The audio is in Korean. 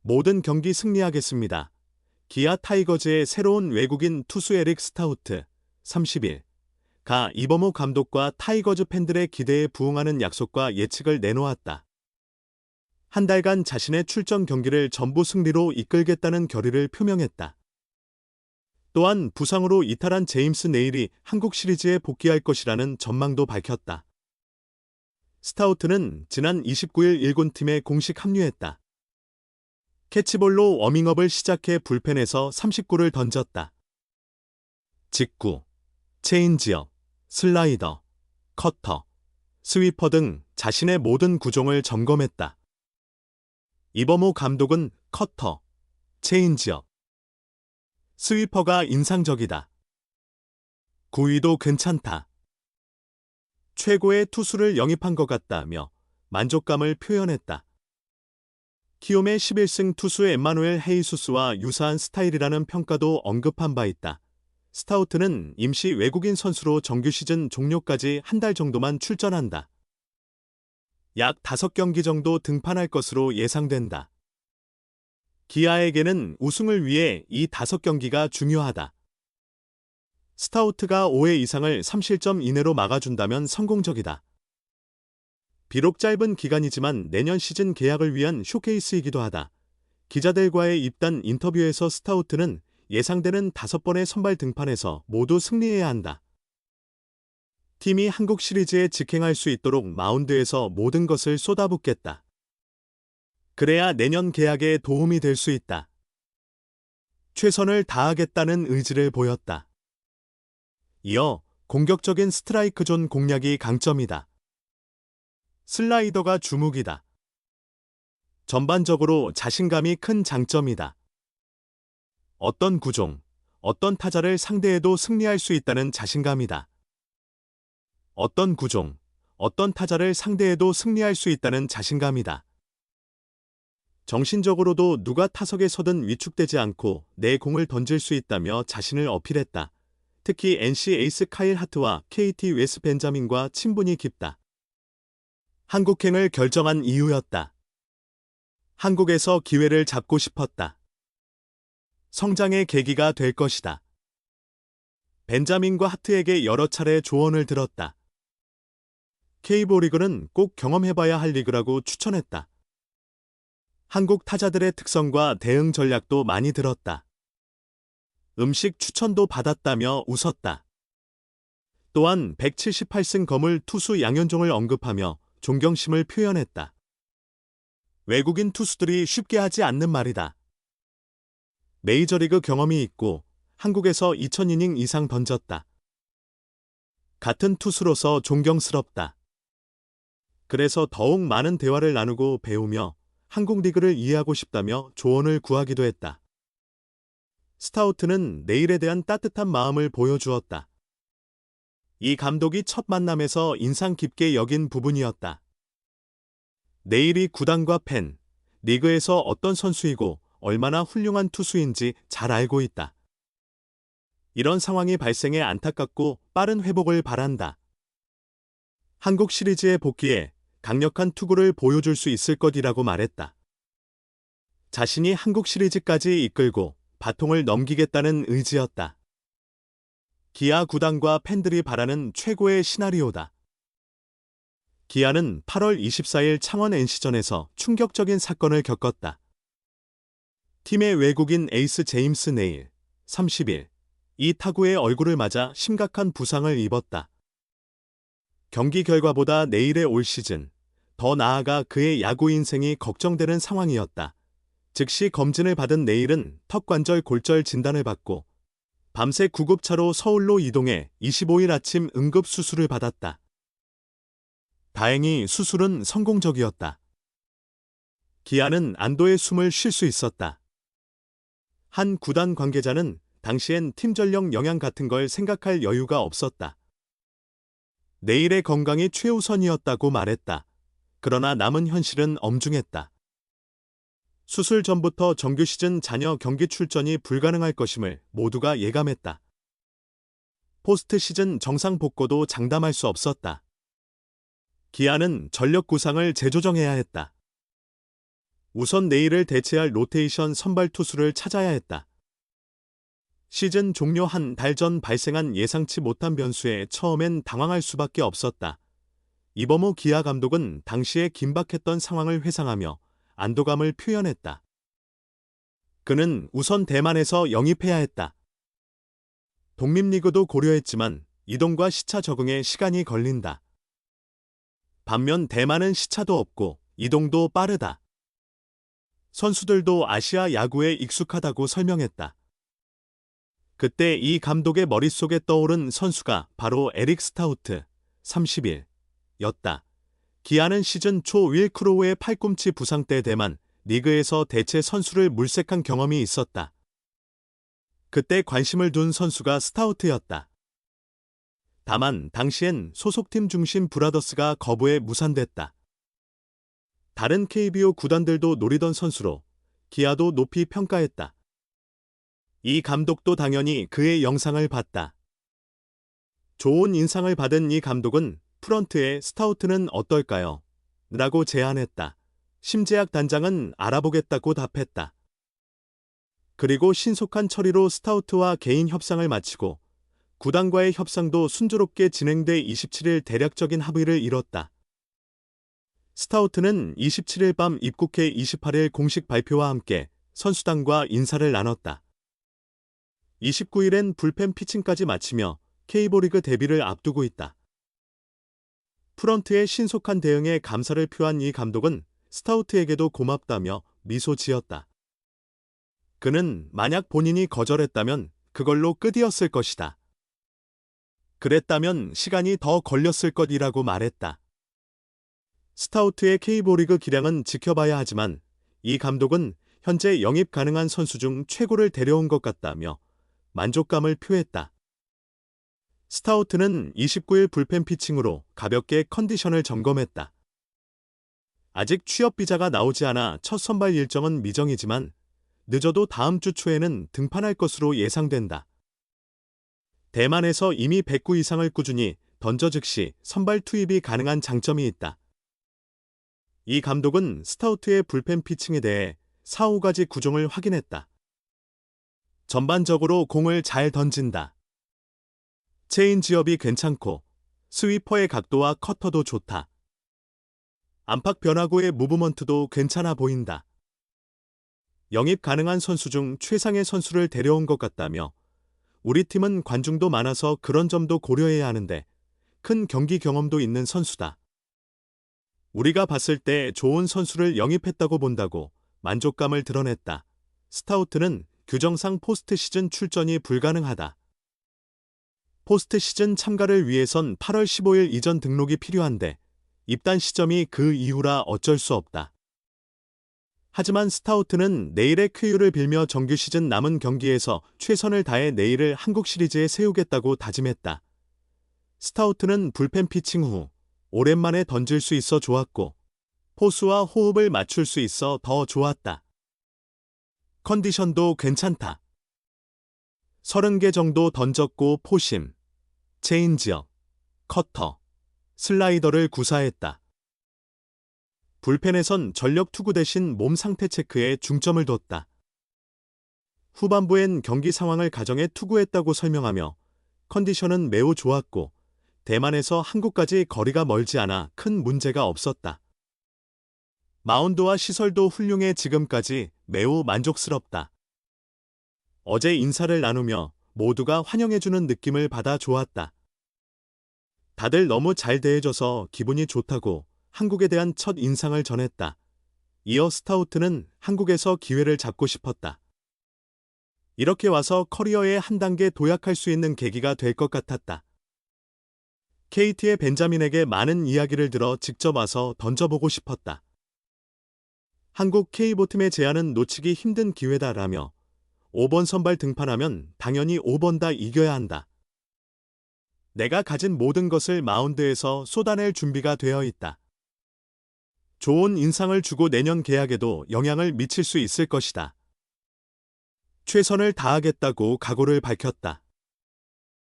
모든 경기 승리하겠습니다. 기아 타이거즈의 새로운 외국인 투수 에릭 스타우트, 30일.가 이범호 감독과 타이거즈 팬들의 기대에 부응하는 약속과 예측을 내놓았다. 한 달간 자신의 출전 경기를 전부 승리로 이끌겠다는 결의를 표명했다. 또한 부상으로 이탈한 제임스 네일이 한국 시리즈에 복귀할 것이라는 전망도 밝혔다. 스타우트는 지난 29일 일군팀에 공식 합류했다. 캐치볼로 워밍업을 시작해 불펜에서 30구를 던졌다. 직구, 체인지업, 슬라이더, 커터, 스위퍼 등 자신의 모든 구종을 점검했다. 이범호 감독은 커터, 체인지업, 스위퍼가 인상적이다. 구위도 괜찮다. 최고의 투수를 영입한 것 같다며 만족감을 표현했다. 키움의 11승 투수 엠마누엘 헤이수스와 유사한 스타일이라는 평가도 언급한 바 있다. 스타우트는 임시 외국인 선수로 정규 시즌 종료까지 한 달 정도만 출전한다. 약 5경기 정도 등판할 것으로 예상된다. 기아에게는 우승을 위해 이 5경기가 중요하다. 스타우트가 5회 이상을 3실점 이내로 막아준다면 성공적이다. 비록 짧은 기간이지만 내년 시즌 계약을 위한 쇼케이스이기도 하다. 기자들과의 입단 인터뷰에서 스타우트는 예상되는 5번의 선발 등판에서 모두 승리해야 한다. 팀이 한국 시리즈에 직행할 수 있도록 마운드에서 모든 것을 쏟아붓겠다. 그래야 내년 계약에 도움이 될 수 있다. 최선을 다하겠다는 의지를 보였다. 이어 공격적인 스트라이크 존 공략이 강점이다. 슬라이더가 주목이다. 전반적으로 자신감이 큰 장점이다. 어떤 구종, 어떤 타자를 상대해도 승리할 수 있다는 자신감이다. 어떤 구종, 어떤 타자를 상대해도 승리할 수 있다는 자신감이다. 정신적으로도 누가 타석에 서든 위축되지 않고 내 공을 던질 수 있다며 자신을 어필했다. 특히 NC 에이스 카일 하트와 KT 웨스 벤자민과 친분이 깊다. 한국행을 결정한 이유였다. 한국에서 기회를 잡고 싶었다. 성장의 계기가 될 것이다. 벤자민과 하트에게 여러 차례 조언을 들었다. K보 리그는 꼭 경험해봐야 할 리그라고 추천했다. 한국 타자들의 특성과 대응 전략도 많이 들었다. 음식 추천도 받았다며 웃었다. 또한 178승 거물 투수 양현종을 언급하며 존경심을 표현했다. 외국인 투수들이 쉽게 하지 않는 말이다. 메이저리그 경험이 있고 한국에서 2000이닝 이상 던졌다. 같은 투수로서 존경스럽다. 그래서 더욱 많은 대화를 나누고 배우며 한국 리그를 이해하고 싶다며 조언을 구하기도 했다. 스타우트는 내일에 대한 따뜻한 마음을 보여주었다. 이 감독이 첫 만남에서 인상 깊게 여긴 부분이었다. 내일이 구단과 팬, 리그에서 어떤 선수이고 얼마나 훌륭한 투수인지 잘 알고 있다. 이런 상황이 발생해 안타깝고 빠른 회복을 바란다. 한국 시리즈에 복귀해 강력한 투구를 보여줄 수 있을 것이라고 말했다. 자신이 한국 시리즈까지 이끌고 바통을 넘기겠다는 의지였다. 기아 구단과 팬들이 바라는 최고의 시나리오다. 기아는 8월 24일 창원 NC전에서 충격적인 사건을 겪었다. 팀의 외국인 에이스 제임스 네일, 30일, 이 타구의 얼굴을 맞아 심각한 부상을 입었다. 경기 결과보다 네일의 올 시즌, 더 나아가 그의 야구 인생이 걱정되는 상황이었다. 즉시 검진을 받은 네일은 턱관절 골절 진단을 받고 밤새 구급차로 서울로 이동해 25일 아침 응급수술을 받았다. 다행히 수술은 성공적이었다. 기아는 안도의 숨을 쉴 수 있었다. 한 구단 관계자는 당시엔 팀 전력 영향 같은 걸 생각할 여유가 없었다. 내일의 건강이 최우선이었다고 말했다. 그러나 남은 현실은 엄중했다. 수술 전부터 정규 시즌 잔여 경기 출전이 불가능할 것임을 모두가 예감했다. 포스트 시즌 정상 복구도 장담할 수 없었다. 기아는 전력 구상을 재조정해야 했다. 우선 내일을 대체할 로테이션 선발 투수를 찾아야 했다. 시즌 종료 한 달 전 발생한 예상치 못한 변수에 처음엔 당황할 수밖에 없었다. 이범호 기아 감독은 당시의 긴박했던 상황을 회상하며 안도감을 표현했다. 그는 우선 대만에서 영입해야 했다. 독립리그도 고려했지만 이동과 시차 적응에 시간이 걸린다. 반면 대만은 시차도 없고 이동도 빠르다. 선수들도 아시아 야구에 익숙하다고 설명했다. 그때 이 감독의 머릿속에 떠오른 선수가 바로 에릭 스타우트, 30일 였다. 기아는 시즌 초 윌 크로우의 팔꿈치 부상 때 대만 리그에서 대체 선수를 물색한 경험이 있었다. 그때 관심을 둔 선수가 스타우트였다. 다만 당시엔 소속팀 중심 브라더스가 거부해 무산됐다. 다른 KBO 구단들도 노리던 선수로 기아도 높이 평가했다. 이 감독도 당연히 그의 영상을 봤다. 좋은 인상을 받은 이 감독은 프런트에 스타우트는 어떨까요? 라고 제안했다. 심재학 단장은 알아보겠다고 답했다. 그리고 신속한 처리로 스타우트와 개인 협상을 마치고 구단과의 협상도 순조롭게 진행돼 27일 대략적인 합의를 이뤘다. 스타우트는 27일 밤 입국해 28일 공식 발표와 함께 선수단과 인사를 나눴다. 29일엔 불펜 피칭까지 마치며 K리그 데뷔를 앞두고 있다. 프런트의 신속한 대응에 감사를 표한 이 감독은 스타우트에게도 고맙다며 미소 지었다. 그는 만약 본인이 거절했다면 그걸로 끝이었을 것이다. 그랬다면 시간이 더 걸렸을 것이라고 말했다. 스타우트의 K리그 기량은 지켜봐야 하지만 이 감독은 현재 영입 가능한 선수 중 최고를 데려온 것 같다며 만족감을 표했다. 스타우트는 29일 불펜 피칭으로 가볍게 컨디션을 점검했다. 아직 취업 비자가 나오지 않아 첫 선발 일정은 미정이지만 늦어도 다음 주 초에는 등판할 것으로 예상된다. 대만에서 이미 109 이상을 꾸준히 던져 즉시 선발 투입이 가능한 장점이 있다. 이 감독은 스타우트의 불펜 피칭에 대해 4, 5가지 구종을 확인했다. 전반적으로 공을 잘 던진다. 체인지업이 괜찮고 스위퍼의 각도와 커터도 좋다. 안팎 변화구의 무브먼트도 괜찮아 보인다. 영입 가능한 선수 중 최상의 선수를 데려온 것 같다며 우리 팀은 관중도 많아서 그런 점도 고려해야 하는데 큰 경기 경험도 있는 선수다. 우리가 봤을 때 좋은 선수를 영입했다고 본다고 만족감을 드러냈다. 스타우트는 규정상 포스트 시즌 출전이 불가능하다. 포스트 시즌 참가를 위해선 8월 15일 이전 등록이 필요한데 입단 시점이 그 이후라 어쩔 수 없다. 하지만 스타우트는 내일의 쾌유를 빌며 정규 시즌 남은 경기에서 최선을 다해 내일을 한국 시리즈에 세우겠다고 다짐했다. 스타우트는 불펜 피칭 후 오랜만에 던질 수 있어 좋았고 포수와 호흡을 맞출 수 있어 더 좋았다. 컨디션도 괜찮다. 30개 정도 던졌고 포심, 체인지업, 커터, 슬라이더를 구사했다. 불펜에선 전력 투구 대신 몸 상태 체크에 중점을 뒀다. 후반부엔 경기 상황을 가정해 투구했다고 설명하며 컨디션은 매우 좋았고 대만에서 한국까지 거리가 멀지 않아 큰 문제가 없었다. 마운드와 시설도 훌륭해 지금까지 매우 만족스럽다. 어제 인사를 나누며 모두가 환영해주는 느낌을 받아 좋았다. 다들 너무 잘 대해줘서 기분이 좋다고 한국에 대한 첫 인상을 전했다. 이어 스타우트는 한국에서 기회를 잡고 싶었다. 이렇게 와서 커리어에 한 단계 도약할 수 있는 계기가 될 것 같았다. KT의 벤자민에게 많은 이야기를 들어 직접 와서 던져보고 싶었다. 한국 K보팀의 제안은 놓치기 힘든 기회다라며 5번 선발 등판하면 당연히 5번 다 이겨야 한다. 내가 가진 모든 것을 마운드에서 쏟아낼 준비가 되어 있다. 좋은 인상을 주고 내년 계약에도 영향을 미칠 수 있을 것이다. 최선을 다하겠다고 각오를 밝혔다.